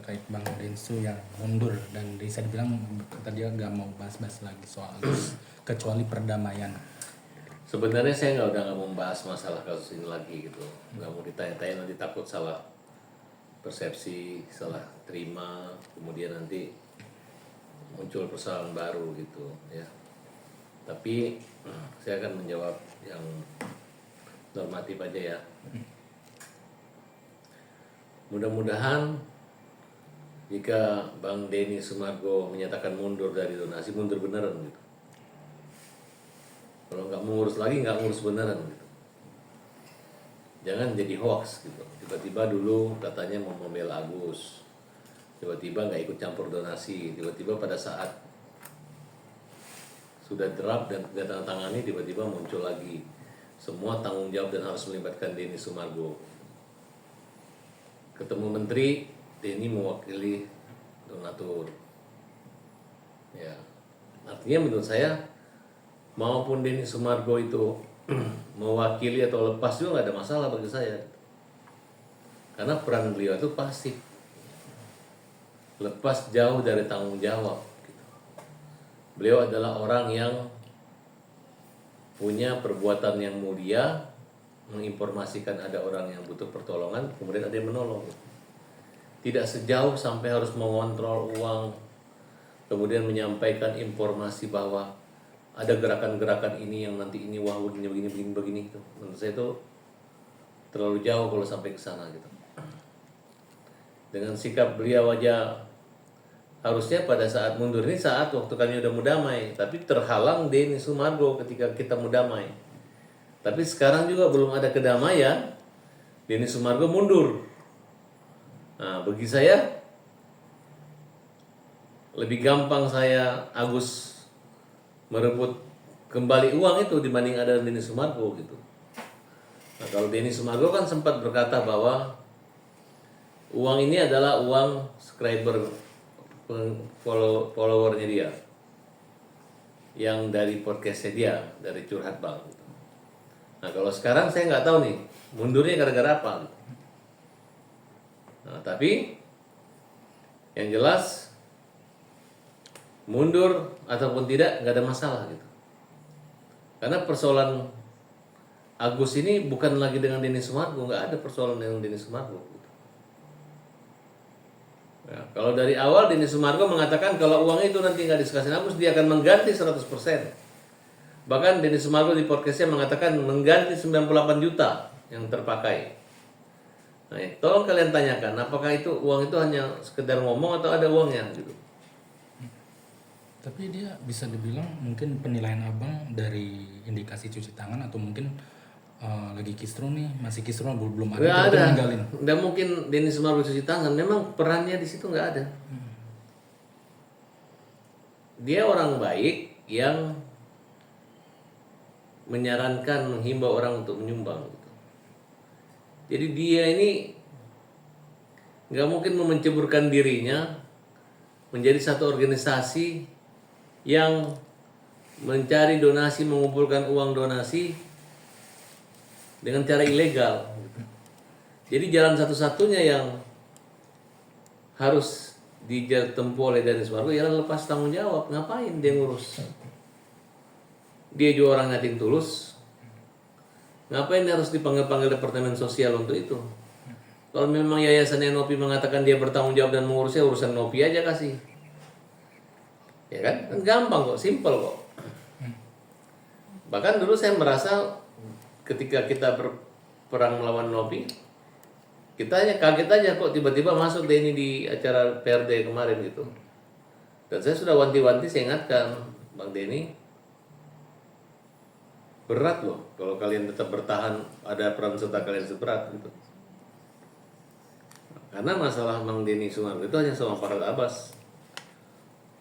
terkait Bang Densu yang mundur dan bisa dibilang kata dia nggak mau bahas-bahas lagi soal kecuali perdamaian. Sebenarnya saya udah nggak mau membahas masalah kasus ini lagi gitu, nggak mau ditanya-tanya, nanti takut salah persepsi, salah terima, kemudian nanti muncul persoalan baru gitu ya. Tapi saya akan menjawab yang normatif aja ya. Mudah-mudahan jika Bang Denny Sumargo menyatakan mundur dari donasi, mundur beneran gitu. Kalau nggak mengurus lagi, nggak ngurus beneran gitu. Jangan jadi hoax gitu. Tiba-tiba dulu katanya mau membela Agus, tiba-tiba nggak ikut campur donasi, tiba-tiba pada saat sudah draft dan tidak tanda tangani, tiba-tiba muncul lagi semua tanggung jawab dan harus melibatkan Denny Sumargo. Ketemu menteri, Denny mewakili donatur. Ya, artinya menurut saya maupun Denny Sumargo itu mewakili atau lepas juga nggak ada masalah bagi saya, karena peran beliau itu pasif, lepas jauh dari tanggung jawab gitu. Beliau adalah orang yang punya perbuatan yang mulia, menginformasikan ada orang yang butuh pertolongan, kemudian ada yang menolong. Tidak sejauh sampai harus mengontrol uang, kemudian menyampaikan informasi bahwa ada gerakan-gerakan ini yang nanti ini wah begini gitu. Menurut saya itu terlalu jauh kalau sampai ke sana gitu. Dengan sikap beliau aja harusnya pada saat mundur ini saat waktu kami udah mau damai, tapi terhalang Denny Sumargo ketika kita mau damai. Tapi sekarang juga belum ada kedamaian, Denny Sumargo mundur. Nah, bagi saya lebih gampang saya Agus merebut kembali uang itu dibanding ada Denny Sumargo gitu. Nah, kalau Denny Sumargo kan sempat berkata bahwa uang ini adalah uang subscriber followernya dia, yang dari podcastnya dia, dari Curhat Bang gitu. Nah, kalau sekarang saya nggak tahu nih mundurnya gara-gara apa gitu. Nah, tapi yang jelas mundur ataupun tidak nggak ada masalah gitu, karena persoalan Agus ini bukan lagi dengan Denny Sumargo, nggak ada persoalan dengan Denny Sumargo gitu. Ya, kalau dari awal Denny Sumargo mengatakan kalau uang itu nanti nggak dikasih Agus, dia akan mengganti 100%. Bahkan Denny Sumargo di podcastnya mengatakan mengganti 98 juta yang terpakai. Nah, tolong kalian tanyakan apakah itu uang itu hanya sekedar ngomong atau ada uangnya gitu. Tapi dia bisa dibilang mungkin penilaian abang dari indikasi cuci tangan atau mungkin lagi kisruh nih, masih kisruh belum ada, Nggak tiba-tiba ada, ninggalin. nggak mungkin Denny Sumargo cuci tangan. Memang perannya di situ nggak ada. Dia orang baik yang menyarankan, menghimbau orang untuk menyumbang gitu. Jadi dia ini nggak mungkin menceburkan dirinya menjadi satu organisasi yang mencari donasi, mengumpulkan uang donasi dengan cara ilegal. Jadi jalan satu-satunya yang harus ditempuh oleh Denny Sumargo ialah lepas tanggung jawab. Ngapain dia ngurus? Dia juga orang nating tulus. Ngapain dia harus dipanggil-panggil Departemen Sosial untuk itu? Kalau memang Yayasan Nopi mengatakan dia bertanggung jawab dan mengurusnya, urusan Nopi aja kasih. Ya kan gampang kok, simple kok. Bahkan dulu saya merasa ketika kita berperang melawan Nopi, kita hanya kaget aja kok tiba-tiba masuk Denny di acara PRD kemarin gitu. Dan saya sudah wanti-wanti, saya ingatkan Bang Denny, berat loh kalau kalian tetap bertahan, ada peran serta kalian seberat gitu. Karena masalah Bang Denny Sumargo itu hanya sama Farhad Abbas.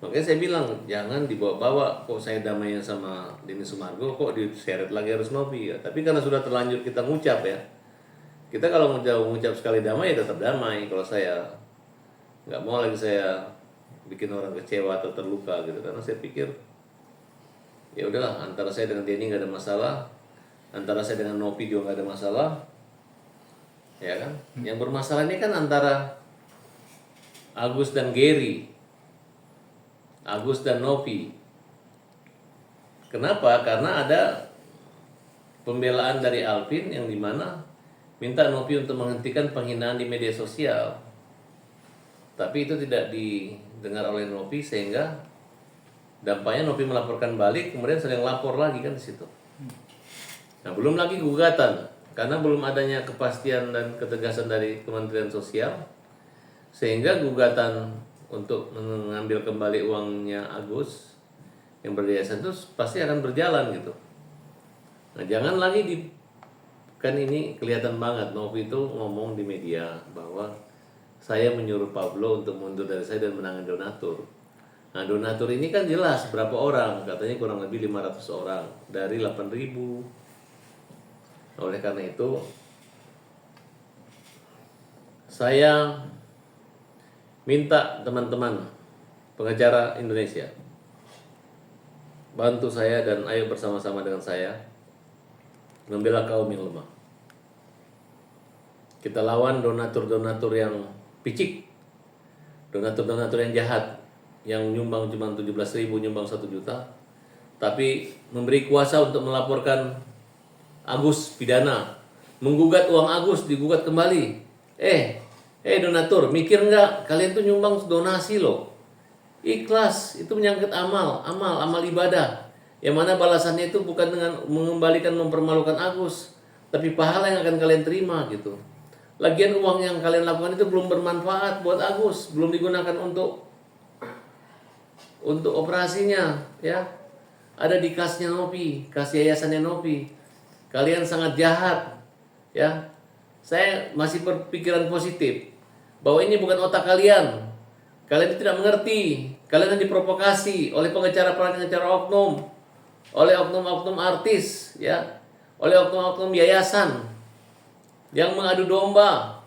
Makanya saya bilang jangan dibawa-bawa, kok saya damainya sama Denny Sumargo kok diseret lagi harus Nopi ya. Tapi karena sudah terlanjur kita ngucap ya, kita kalau mengucap sekali damai ya tetap damai. Kalau saya nggak mau lagi saya bikin orang kecewa atau terluka gitu, karena saya pikir ya udahlah, antara saya dengan Denny nggak ada masalah, antara saya dengan Nopi juga nggak ada masalah, ya kan. Yang bermasalah ini kan antara Agus dan Gary, Agus dan Novi. Kenapa? Karena ada pembelaan dari Alvin yang dimana minta Novi untuk menghentikan penghinaan di media sosial. Tapi itu tidak didengar oleh Novi, sehingga dampaknya Novi melaporkan balik, kemudian saling lapor lagi kan di situ. Nah, belum lagi gugatan, karena belum adanya kepastian dan ketegasan dari Kementerian Sosial, sehingga gugatan untuk mengambil kembali uangnya Agus yang beryayasan itu pasti akan berjalan gitu. Nah, jangan lagi kan ini kelihatan banget Novi itu ngomong di media bahwa saya menyuruh Pablo untuk mundur dari saya dan menangani donatur. Nah, donatur ini kan jelas berapa orang, katanya kurang lebih 500 orang dari 8.000. Oleh karena itu, saya minta teman-teman pengacara Indonesia bantu saya dan ayo bersama-sama dengan saya membela kaum yang lemah. Kita lawan donatur-donatur yang picik, donatur-donatur yang jahat, yang nyumbang cuma 17.000, nyumbang 1 juta, tapi memberi kuasa untuk melaporkan Agus pidana, menggugat uang Agus, digugat kembali. Donatur, mikir nggak? Kalian tuh nyumbang donasi loh. Ikhlas, itu menyangkut amal ibadah. Yang mana balasannya itu bukan dengan mengembalikan, mempermalukan Agus, tapi pahala yang akan kalian terima gitu. Lagian uang yang kalian lakukan itu belum bermanfaat buat Agus, belum digunakan untuk operasinya, ya. Ada di kasnya Novi, kas yayasannya Novi. Kalian sangat jahat, ya. Saya masih berpikiran positif bahwa ini bukan otak kalian. Kalian tidak mengerti. Kalian diprovokasi oleh pengacara-pengacara oknum, oleh oknum-oknum artis, ya, oleh oknum-oknum yayasan yang mengadu domba,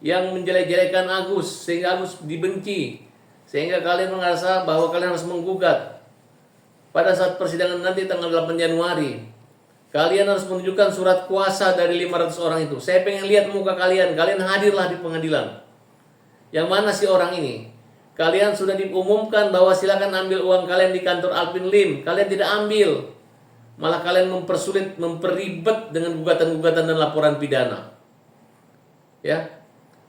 yang menjelek-jelekan Agus sehingga Agus dibenci, sehingga kalian merasa bahwa kalian harus menggugat. Pada saat persidangan nanti tanggal 8 Januari, kalian harus menunjukkan surat kuasa dari 500 orang itu. Saya pengen lihat muka kalian. Kalian hadirlah di pengadilan. Yang mana sih orang ini? Kalian sudah diumumkan bahwa silakan ambil uang kalian di kantor Alvin Lim. Kalian tidak ambil. Malah kalian mempersulit, memperibet dengan gugatan-gugatan dan laporan pidana. Ya,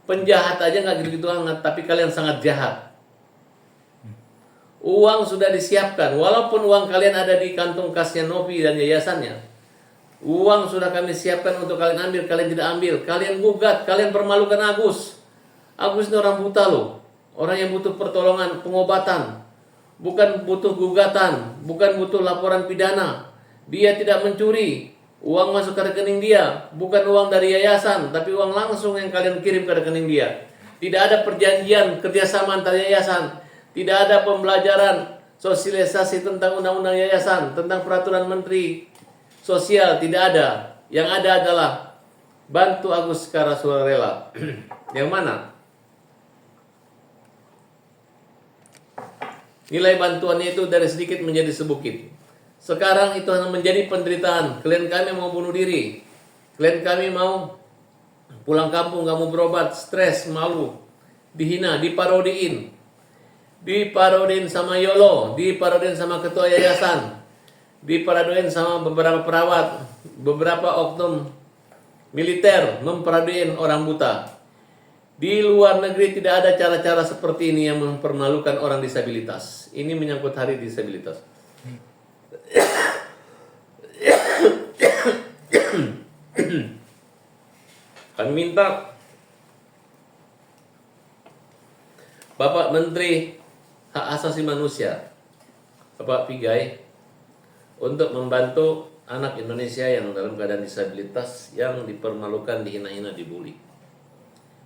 penjahat aja nggak gitu-gitu hangat, tapi kalian sangat jahat. Uang sudah disiapkan. Walaupun uang kalian ada di kantong kasnya Novi dan yayasannya, uang sudah kami siapkan untuk kalian ambil, kalian tidak ambil. Kalian gugat, kalian permalukan Agus. Agus ini orang buta loh. Orang yang butuh pertolongan, pengobatan. Bukan butuh gugatan, bukan butuh laporan pidana. Dia tidak mencuri. Uang masuk ke rekening dia. Bukan uang dari yayasan, tapi uang langsung yang kalian kirim ke rekening dia. Tidak ada perjanjian kerjasama antara yayasan. Tidak ada pembelajaran sosialisasi tentang undang-undang yayasan, tentang peraturan menteri sosial, tidak ada. Yang ada adalah bantu Agus secara sukarela. Yang mana? Nilai bantuannya itu dari sedikit menjadi sebukit. Sekarang itu hanya menjadi penderitaan. Klien kami mau bunuh diri. Klien kami mau pulang kampung, gak mau berobat, stres, malu, dihina, diparodiin. Diparodiin sama Yolo, diparodiin sama ketua yayasan, diparodiin sama beberapa perawat, beberapa oknum militer memparodiin orang buta. Di luar negeri tidak ada cara-cara seperti ini yang mempermalukan orang disabilitas. Ini menyangkut hari disabilitas. Kami minta Bapak Menteri Hak Asasi Manusia, Bapak Pigai, untuk membantu anak Indonesia yang dalam keadaan disabilitas yang dipermalukan, dihina-hina, dibully,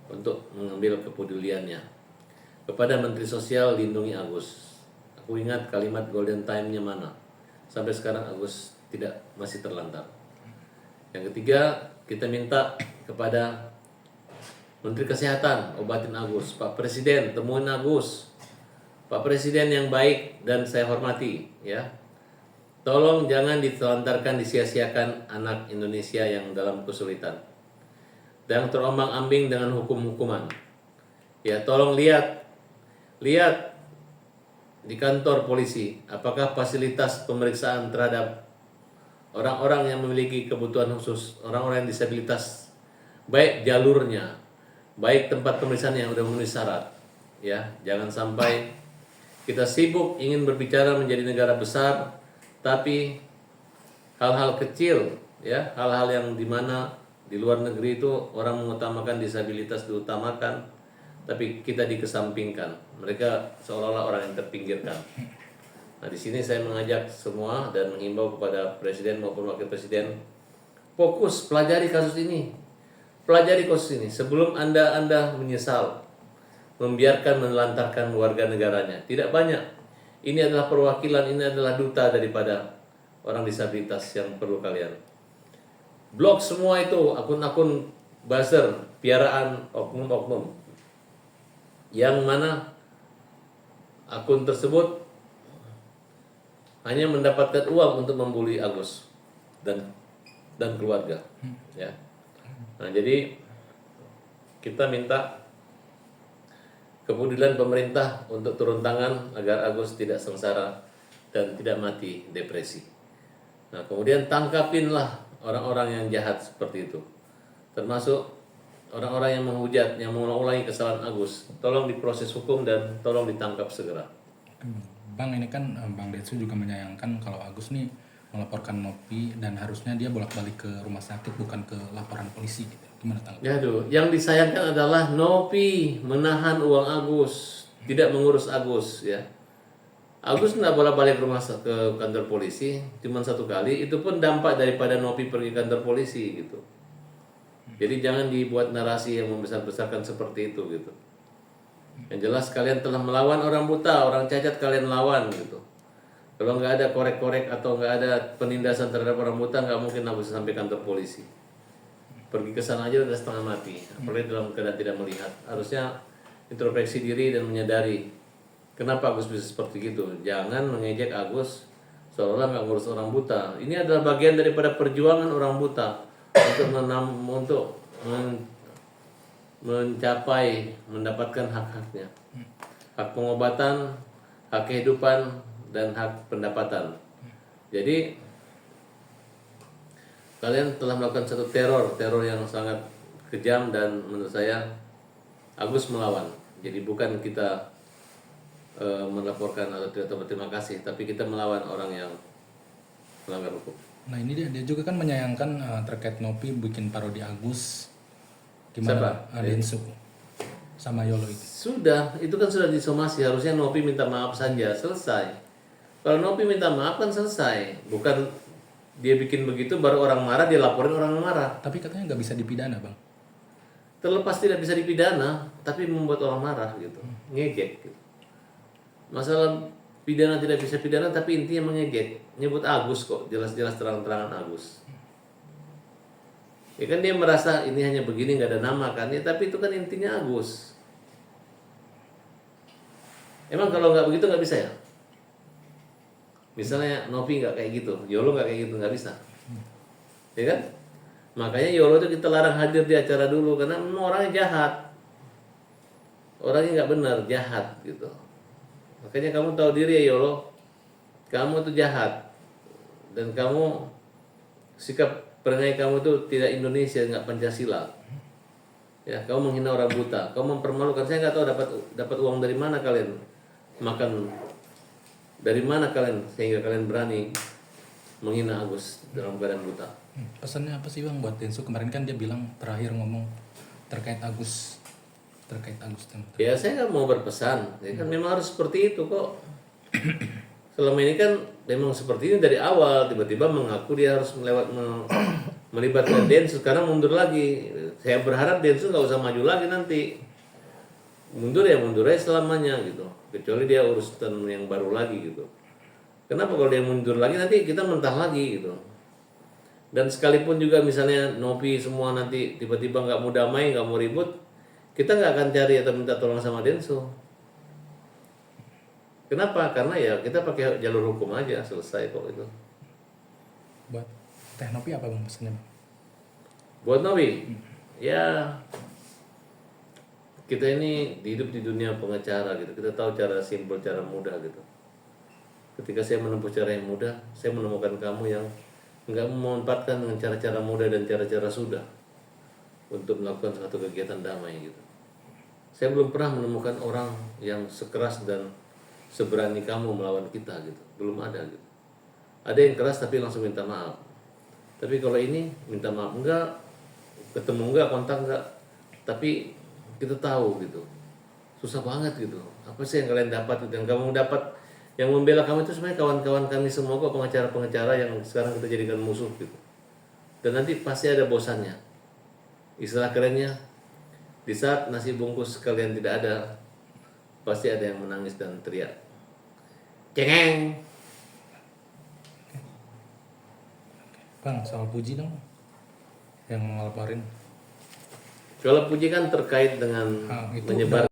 untuk mengambil kepeduliannya. Kepada Menteri Sosial, lindungi Agus. Aku ingat kalimat golden time-nya mana. Sampai sekarang Agus masih terlantar. Yang ketiga, kita minta kepada Menteri Kesehatan, obatin Agus. Pak Presiden, temuin Agus. Pak Presiden yang baik dan saya hormati, ya. Tolong jangan ditelantarkan, disia-siakan anak Indonesia yang dalam kesulitan, yang terombang-ambing dengan hukum-hukuman. Ya, tolong lihat lihat di kantor polisi apakah fasilitas pemeriksaan terhadap orang-orang yang memiliki kebutuhan khusus, orang-orang yang disabilitas, baik jalurnya, baik tempat pemeriksaan yang sudah memenuhi syarat. Ya, jangan sampai kita sibuk ingin berbicara menjadi negara besar, tapi hal-hal kecil, ya, hal-hal yang dimana di luar negeri itu orang mengutamakan disabilitas diutamakan, tapi kita dikesampingkan. Mereka seolah-olah orang yang terpinggirkan. Nah, di sini saya mengajak semua dan mengimbau kepada Presiden maupun Wakil Presiden, fokus pelajari kasus ini. Pelajari kasus ini sebelum Anda menyesal membiarkan menelantarkan warga negaranya. Tidak banyak. Ini adalah perwakilan, ini adalah duta daripada orang disabilitas yang perlu kalian. Blok semua itu akun-akun buzzer, piaraan oknum-oknum. Yang mana akun tersebut hanya mendapatkan uang untuk membuli Agus dan keluarga. Ya. Nah, jadi kita minta kepedulian pemerintah untuk turun tangan agar Agus tidak sengsara dan tidak mati depresi. Nah, kemudian tangkapinlah orang-orang yang jahat seperti itu. Termasuk orang-orang yang menghujat, yang mengulangi kesalahan Agus. Tolong diproses hukum dan tolong ditangkap segera. Bang, ini kan Bang Densu juga menyayangkan kalau Agus nih melaporkan Nopi dan harusnya dia bolak-balik ke rumah sakit bukan ke laporan polisi gitu. Gimana tanggapan? Aduh, yang disayangkan adalah Nopi menahan uang Agus, tidak mengurus Agus, ya. Agus tidak boleh balik ke kantor polisi, cuma satu kali. Itu pun dampak daripada Nopi pergi kantor polisi gitu. Jadi jangan dibuat narasi yang membesar-besarkan seperti itu gitu. Yang jelas kalian telah melawan orang buta, orang cacat kalian lawan gitu. Kalau nggak ada korek-korek atau nggak ada penindasan terhadap orang buta, nggak mungkin Agus sampai kantor polisi. Pergi ke sana aja udah setengah mati, apalagi dalam keadaan tidak melihat. Harusnya introspeksi diri dan menyadari kenapa Agus bisa seperti itu. Jangan mengejek Agus seolah-olah nggak ngurus orang buta. Ini adalah bagian daripada perjuangan orang buta untuk mencapai mendapatkan hak-haknya, hak pengobatan, hak kehidupan, dan hak pendapatan. Jadi kalian telah melakukan satu teror yang sangat kejam dan menurut saya Agus melawan. Jadi bukan kita melaporkan atau berterima kasih, tapi kita melawan orang yang melanggar hukum. Nah, ini dia juga kan menyayangkan terkait Nopi bikin parodi Agus. Gimana? Densu sama Yolo itu. Sudah, itu kan sudah disomasi. Harusnya Nopi minta maaf saja, selesai. Kalau Nopi minta maaf kan selesai. Bukan dia bikin begitu baru orang marah dia laporin orang marah. Tapi katanya nggak bisa dipidana, Bang. Terlepas tidak bisa dipidana, tapi membuat orang marah gitu, ngejek gitu. Masalah pidana tidak bisa pidana, tapi intinya mengejek, nyebut Agus kok, jelas-jelas terang-terangan Agus. Ya kan dia merasa ini hanya begini nggak ada nama kan, ya tapi itu kan intinya Agus. Emang kalau nggak begitu nggak bisa ya? Misalnya Novi nggak kayak gitu, Yolo nggak kayak gitu, nggak bisa, ya kan? Makanya Yolo itu kita larang hadir di acara dulu karena orangnya jahat, orangnya nggak benar, jahat gitu. Makanya kamu tahu diri ya Yolo, kamu tuh jahat dan kamu sikap perangai kamu tuh tidak Indonesia, nggak Pancasila. Ya, kamu menghina orang buta, kamu mempermalukan. Saya nggak tahu dapat uang dari mana kalian makan. Dari mana kalian sehingga kalian berani menghina Agus dalam keadaan buta? Pesannya apa sih Bang buat Densu? Kemarin kan dia bilang terakhir ngomong terkait Agus. Ya saya nggak mau berpesan, ya kan memang harus seperti itu kok. Selama ini kan memang seperti ini dari awal, tiba-tiba mengaku dia harus melibatkan Densu, sekarang mundur lagi. Saya berharap Densu nggak usah maju lagi nanti. Mundur aja selamanya gitu. Kecuali dia urusan yang baru lagi gitu. Kenapa kalau dia mundur lagi nanti kita mentah lagi gitu. Dan sekalipun juga misalnya Novi semua nanti tiba-tiba nggak mau damai, nggak mau ribut, kita nggak akan cari atau minta tolong sama Densu. Kenapa? Karena ya kita pakai jalur hukum aja, selesai kok itu. Buat Teh Novi apa Bang pesannya? Buat Novi, ya kita ini hidup di dunia pengacara gitu. Kita tahu cara simpel, cara mudah gitu. Ketika saya menempuh cara yang mudah, saya menemukan kamu yang nggak memanfaatkan dengan cara-cara mudah dan cara-cara sudah untuk melakukan suatu kegiatan damai gitu. Saya belum pernah menemukan orang yang sekeras dan seberani kamu melawan kita gitu. Belum ada gitu. Ada yang keras tapi langsung minta maaf. Tapi kalau ini minta maaf enggak, ketemu enggak, kontak enggak, tapi kita tahu gitu. Susah banget gitu. Apa sih yang kalian dapat, yang kamu dapat, yang membela kamu itu sebenarnya kawan-kawan kami semua kok, pengacara-pengacara yang sekarang kita jadikan musuh gitu. Dan nanti pasti ada bosannya. Istilah kerennya, di saat nasi bungkus kalian tidak ada, pasti ada yang menangis dan teriak, cengeng. Bang, soal Puji dong yang ngelaporin. Kalau Puji kan terkait dengan Itu menyebar